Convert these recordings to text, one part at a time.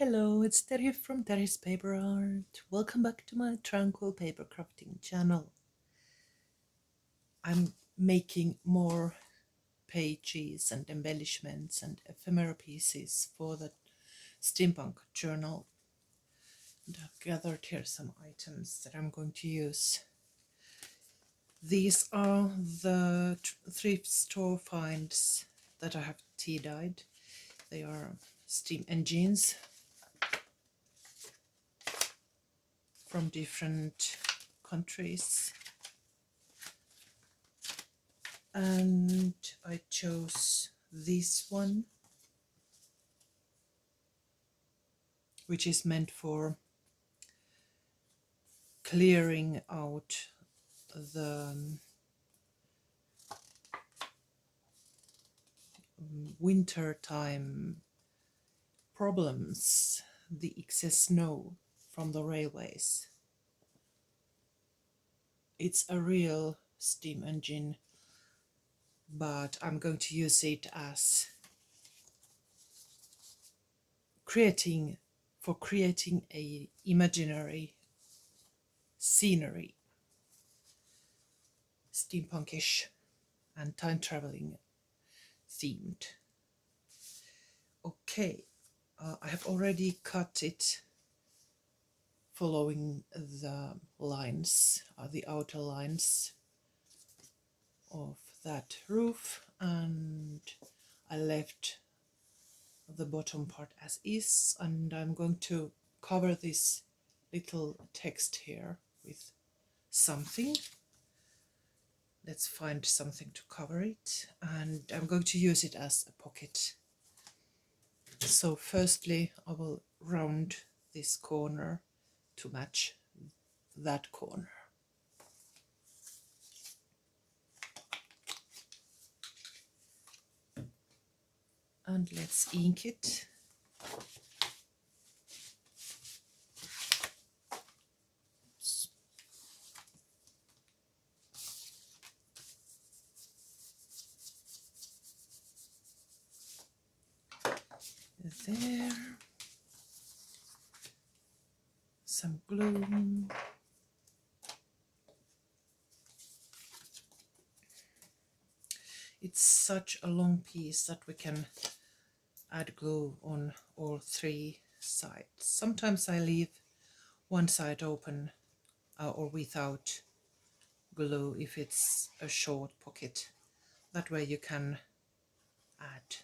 Hello, it's Terry from Terry's Paper Art. Welcome back to my tranquil paper crafting channel. I'm making more pages and embellishments and ephemera pieces for the Steampunk journal. And I've gathered here some items that I'm going to use. These are the thrift store finds that I have tea-dyed. They are steam engines from different countries, and I chose this one, which is meant for clearing out the winter time problems, the excess snow from the railways. It's a real steam engine, but I'm going to use it as creating a imaginary scenery, steampunkish and time traveling themed. Okay, I have already cut it following the lines, the outer lines of that roof, and I left the bottom part as is, and I'm going to cover this little text here with something. Let's find something to cover it, and I'm going to use it as a pocket. So firstly I will round this corner to match that corner. And let's ink it. Oops. There. Some glue. It's such a long piece that we can add glue on all three sides. Sometimes I leave one side open or without glue if it's a short pocket. That way you can add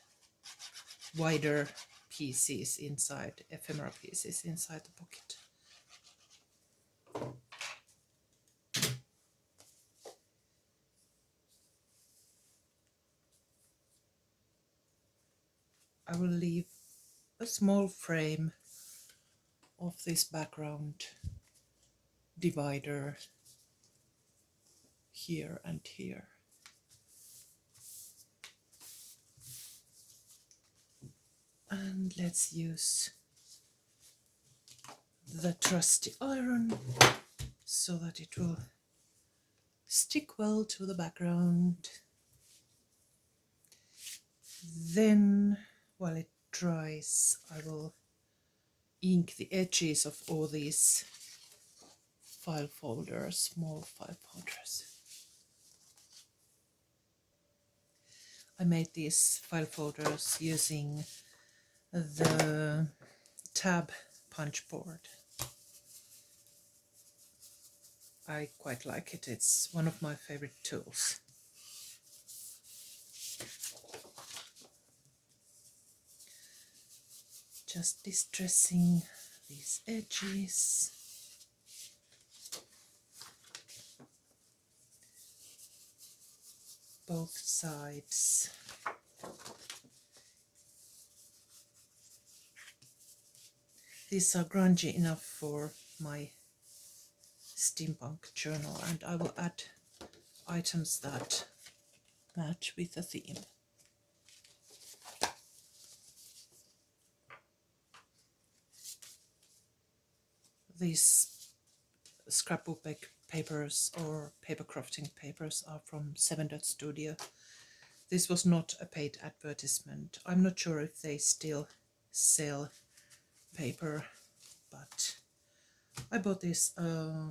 wider pieces inside, ephemera pieces inside the pocket. I will leave a small frame of this background divider here and here. And let's use the trusty iron so that it will stick well to the background. Then, while it dries, I will ink the edges of all these file folders, small file folders. I made these file folders using the tab punch board. I quite like it. It's one of my favorite tools. Just distressing these edges. Both sides. These are grungy enough for my steampunk journal, and I will add items that match with the theme. These scrapbook papers or paper crafting papers are from 7 Dot Studio. This was not a paid advertisement. I'm not sure if they still sell paper, but I bought this a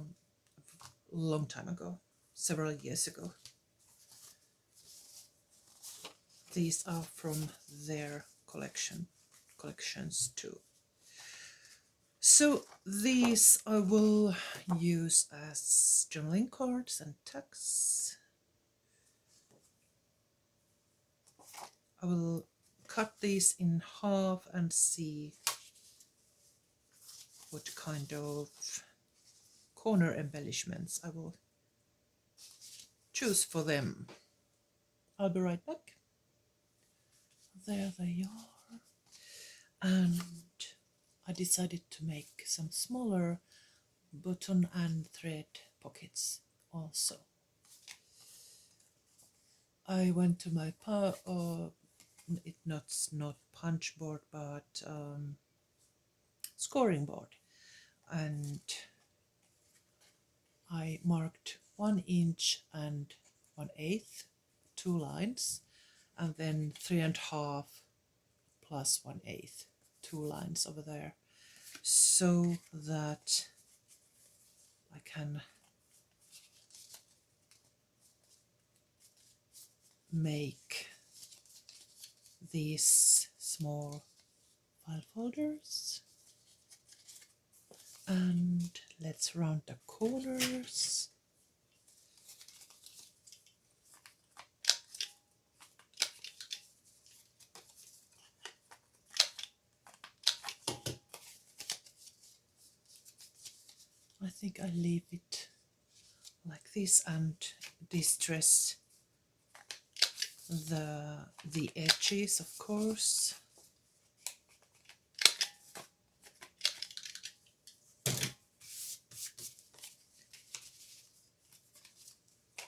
long time ago, several years ago. These are from their collections too. So these I will use as journaling cards and tags. I will cut these in half and see what kind of corner embellishments I will choose for them. I'll be right back. There they are. And I decided to make some smaller button and thread pockets also. I went to my not punch board, but scoring board, and I marked 1 inch and 1/8, 2 lines, and then 3.5 plus 1/8, 2 lines over there, so that I can make these small file folders. And let's round the corners. I think I leave it like this and distress the edges, of course.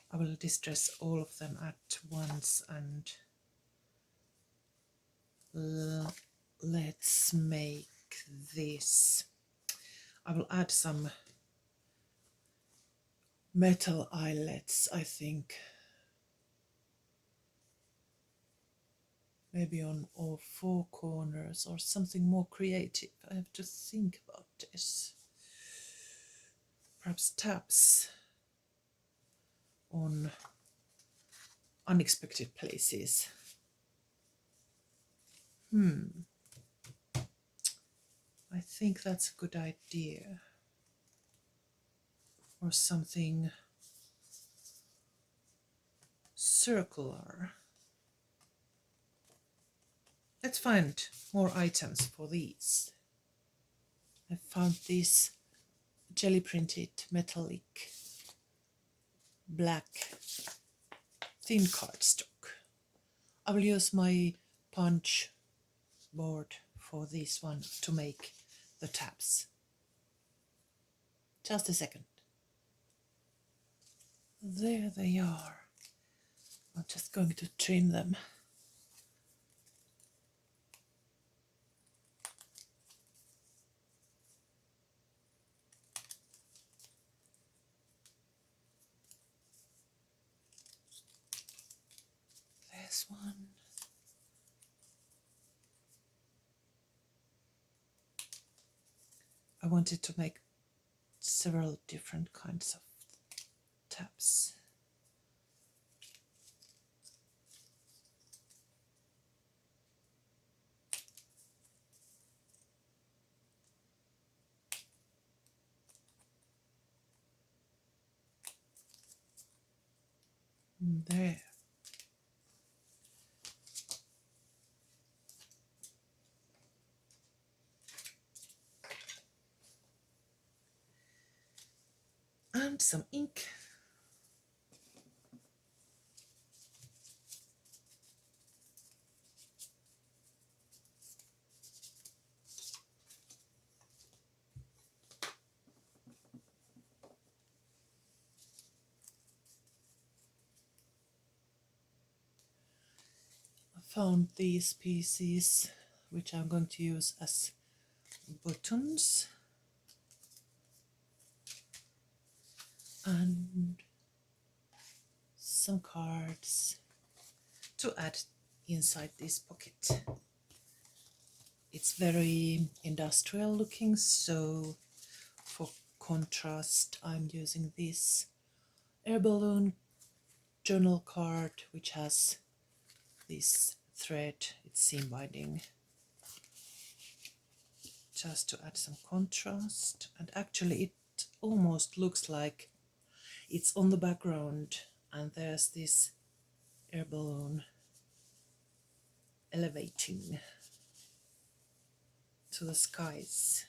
I will distress all of them at once, and let's make this. I will add some metal eyelets, I think. Maybe on all 4 corners or something more creative. I have to think about this. Perhaps tabs on unexpected places. I think that's a good idea. Or something circular. Let's find more items for these. I found this jelly printed metallic black thin cardstock. I will use my punch board for this one to make the tabs. Just a second. There they are. I'm just going to trim them. There's one. I wanted to make several different kinds of tabs. There. And some ink. I found these pieces, which I'm going to use as buttons. And some cards to add inside this pocket. It's very industrial looking, so for contrast I'm using this air balloon journal card, which has this thread, it's seam binding, just to add some contrast. And actually it almost looks like it's on the background and there's this air balloon elevating to the skies,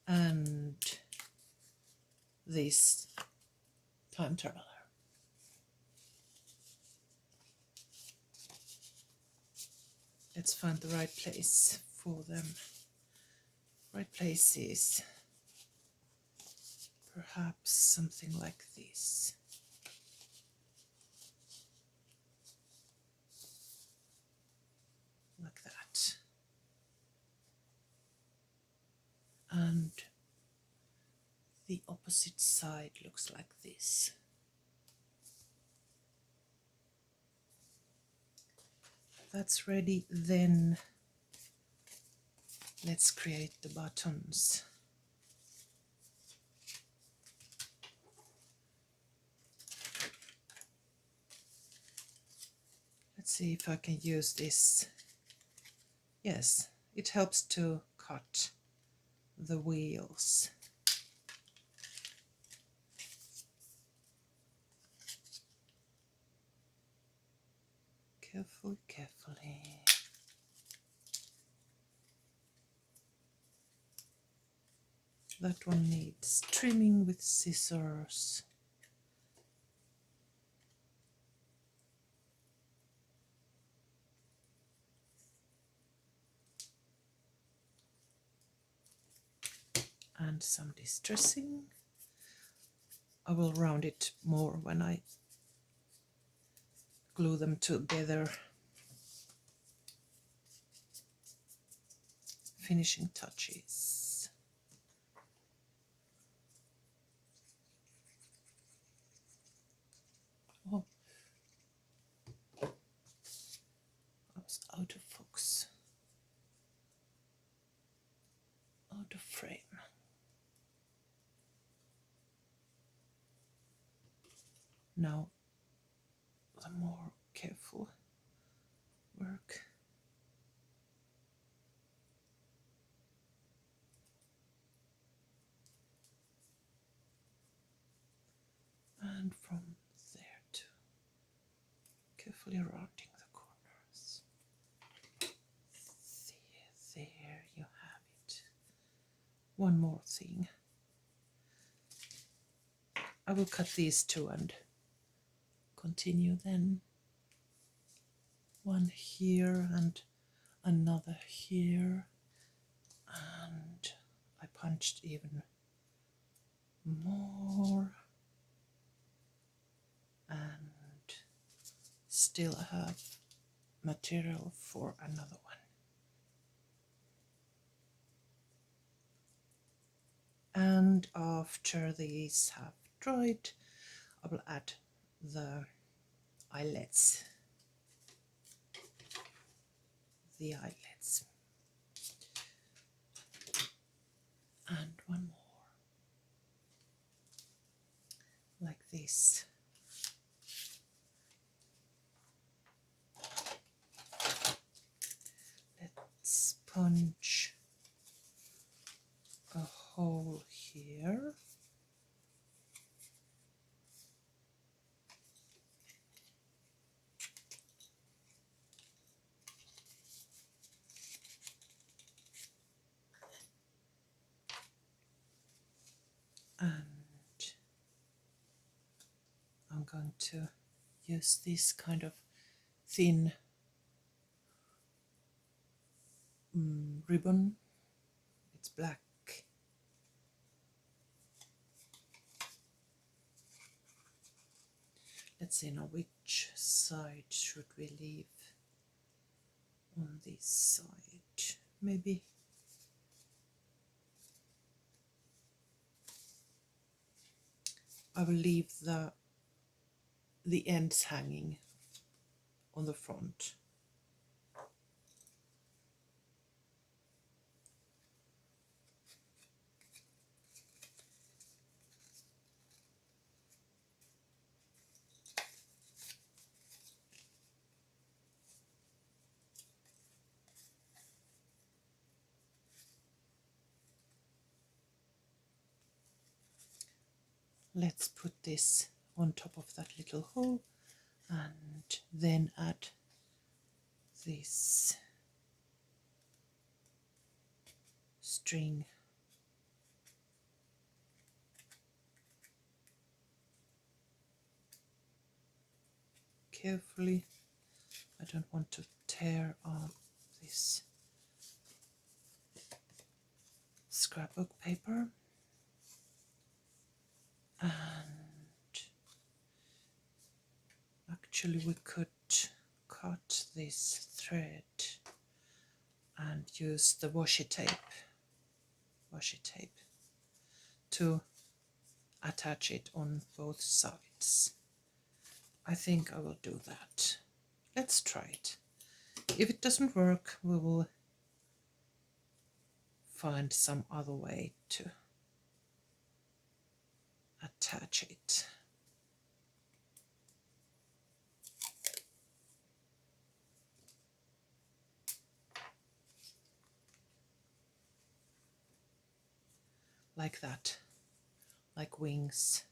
and this time traveler. Let's find the right place for them. Right places. Perhaps something like this. Like that. And the opposite side looks like this. That's ready, then let's create the buttons. Let's see if I can use this. Yes, it helps to cut the wheels. Carefully, carefully. That one needs trimming with scissors. And some distressing. I will round it more when I glue them together. Finishing touches. Oh, I was out of focus. Out of frame. Now, the more careful work. And from there to carefully rounding the corners. There you have it. One more thing. I will cut these two and continue then. One here and another here. And I punched even more. And still I have material for another one. And after these have dried, I will add the eyelets. The eyelets. And one more. Like this. Let's punch a hole here. And I'm going to use this kind of thin ribbon. It's black. Let's see now, which side should we leave on this side? Maybe I will leave the ends hanging on the front. let's put this on top of that little hole and then add this string carefully. I don't want to tear off this scrapbook paper. And actually we could cut this thread and use the washi tape to attach it on both sides. I think I will do that. Let's try it. If it doesn't work, we will find some other way to attach it. Like that, like wings.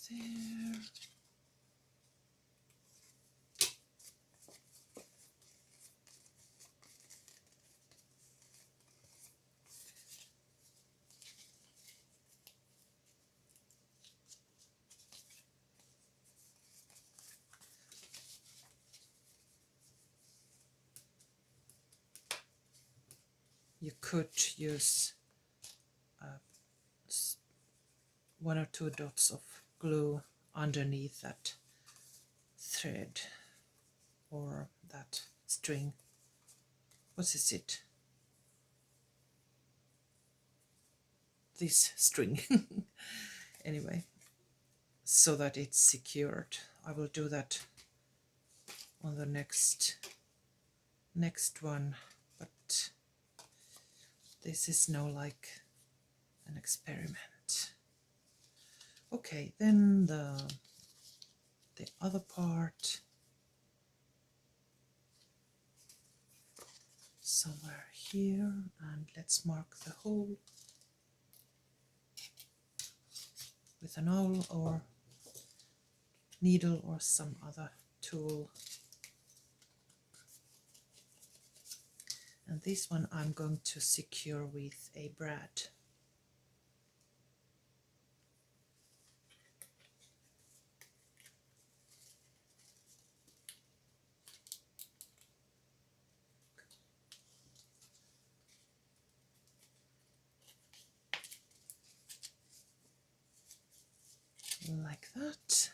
There. You could use 1 or 2 dots of glue underneath that thread or that string. What is it? This string. Anyway, so that it's secured. I will do that on the next one, but this is now like an experiment. Okay, then the other part, somewhere here, and let's mark the hole with an awl or needle or some other tool. And this one I'm going to secure with a brad. Like that.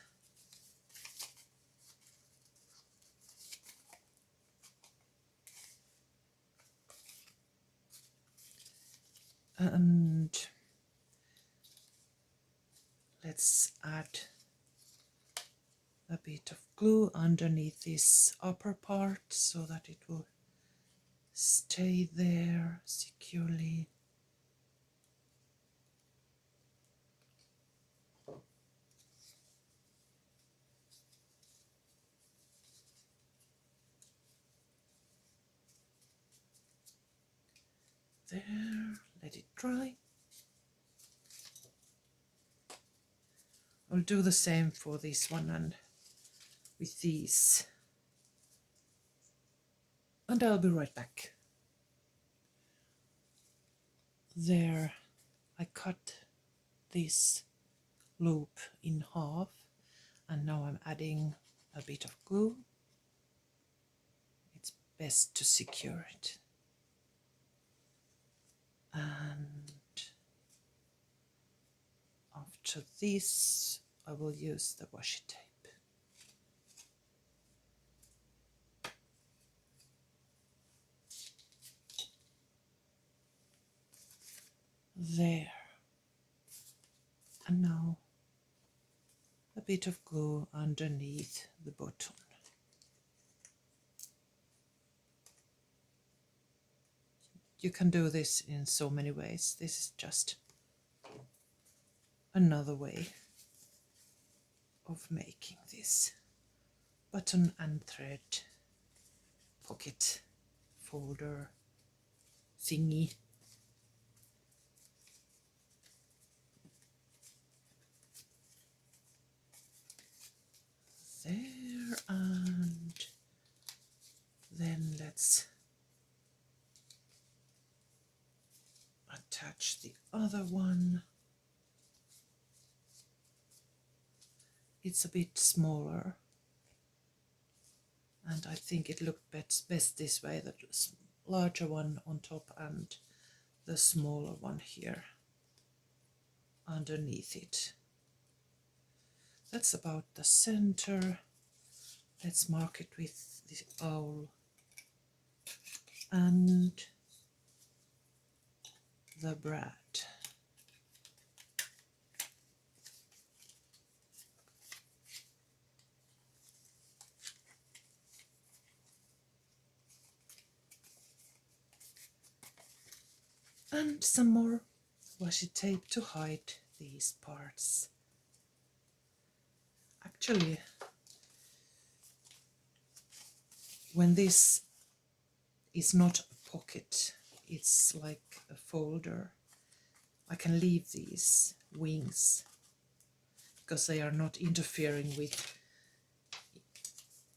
And let's add a bit of glue underneath this upper part so that it will stay there securely. There, let it dry. I'll do the same for this one and with these. And I'll be right back. There, I cut this loop in half, and now I'm adding a bit of glue. It's best to secure it. And after this, I will use the washi tape. There. And now a bit of glue underneath the bottom. You can do this in so many ways. This is just another way of making this button and thread pocket folder thingy. There, and then let's attach the other one. It's a bit smaller, and I think it looked best this way, the larger one on top and the smaller one here underneath it. That's about the center. Let's mark it with the owl and the brad. And some more washi tape to hide these parts. Actually, when this is not a pocket, it's like a folder, I can leave these wings because they are not interfering with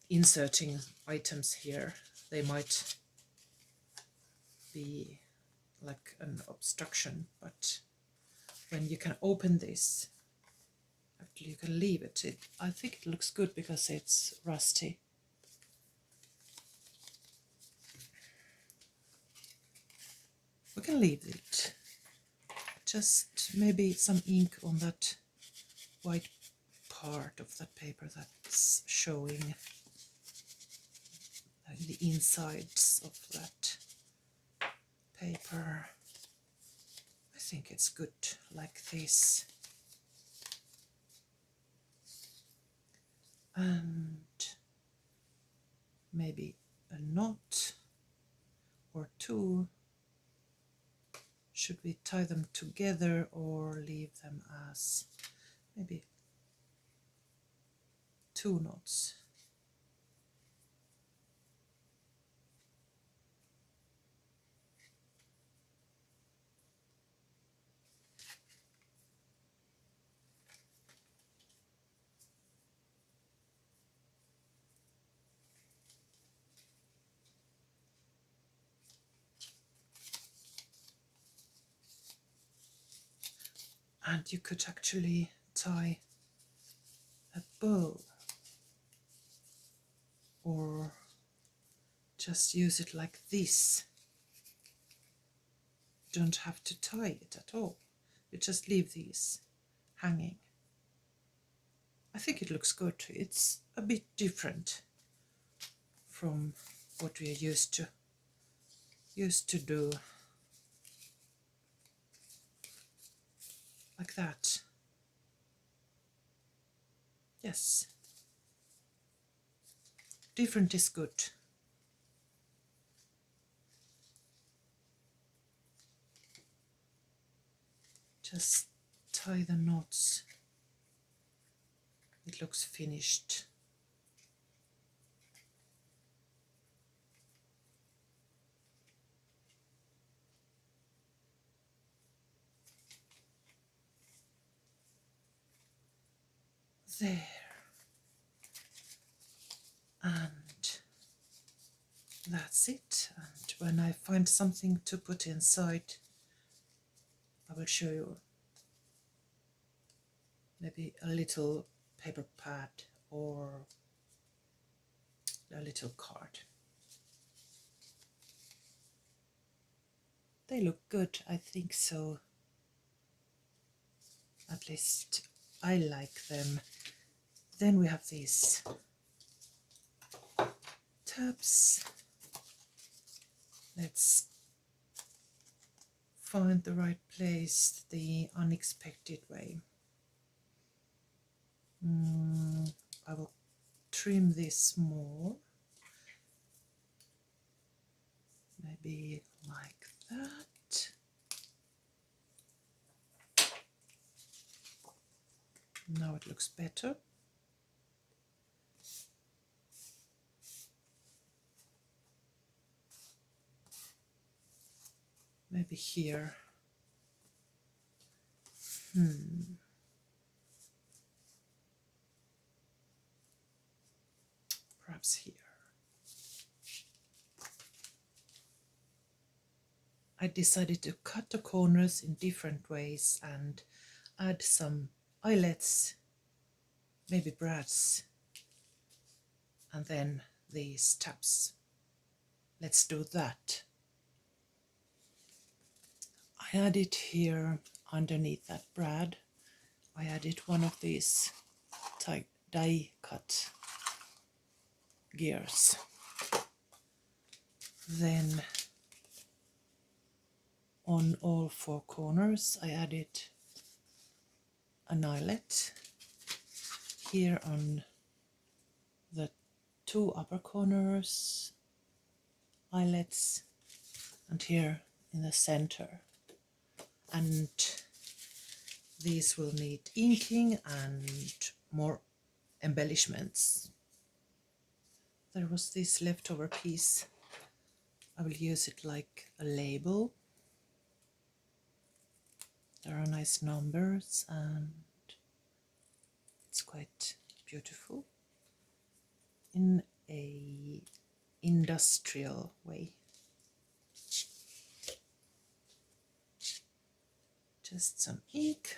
inserting items here. They might be like an obstruction, but when you can open this, actually you can leave it. I think it looks good because it's rusty. We can leave it. Just maybe some ink on that white part of that paper that's showing the insides of that paper. I think it's good like this. And maybe a knot or two. Should we tie them together or leave them as maybe 2 knots? And you could actually tie a bow or just use it like this. You don't have to tie it at all. You just leave these hanging. I think it looks good. It's a bit different from what we are used to do. Like that. Yes. Different is good. Just tie the knots. It looks finished. There. And that's it. And when I find something to put inside, I will show you. Maybe a little paper pad or a little card. They look good, I think so. At least I like them. Then we have these tabs. Let's find the right place, the unexpected way. I will trim this more. Maybe like that. it looks better. Maybe here. Perhaps here. I decided to cut the corners in different ways and add some eyelets, maybe brads, and then these tabs. Let's do that. I added here underneath that brad, I added one of these die cut gears. Then on all four corners I added an eyelet. Here on the two upper corners, eyelets, and here in the center. And these will need inking and more embellishments. There was this leftover piece. I will use it like a label. There are nice numbers and it's quite beautiful in a industrial way. Just some ink.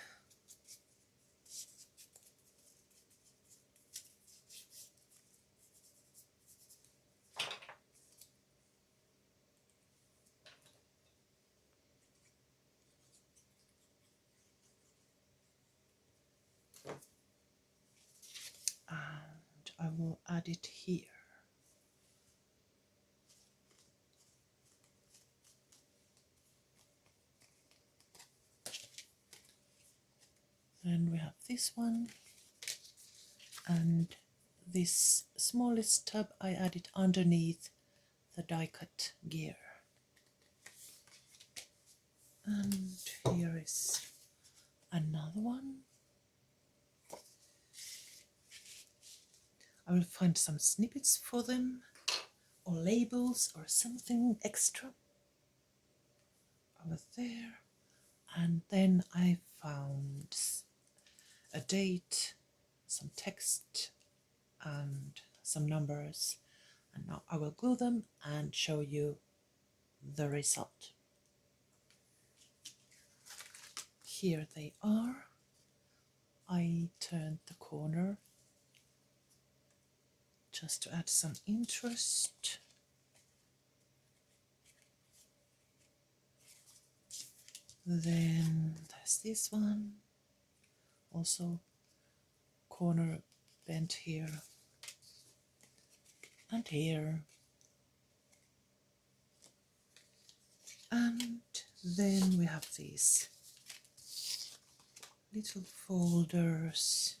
And I will add it here. Then we have this one, and this smallest tab I added underneath the die cut gear. And here is another one. I will find some snippets for them, or labels, or something extra over there. And then I found a date, some text, and some numbers. And now I will glue them and show you the result. Here they are. I turned the corner just to add some interest. Then there's this one, also corner bent here and here. And then we have these little folders.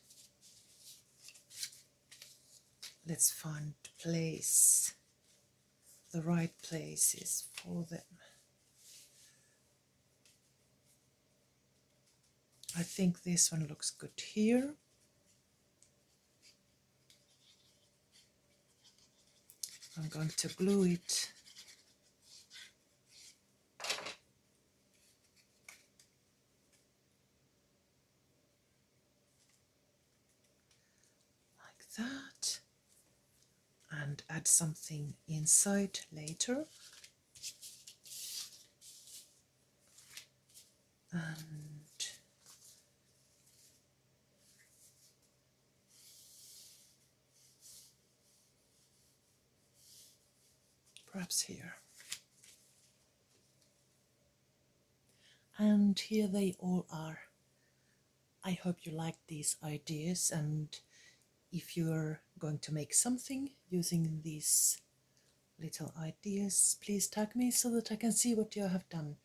Let's find place, the right places for them. I think this one looks good here. I'm going to glue it like that and add something inside later. And perhaps here. And here they all are. I hope you like these ideas, and if you're going to make something using these little ideas, please tag me so that I can see what you have done.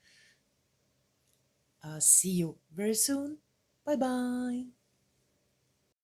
See you very soon. Bye bye.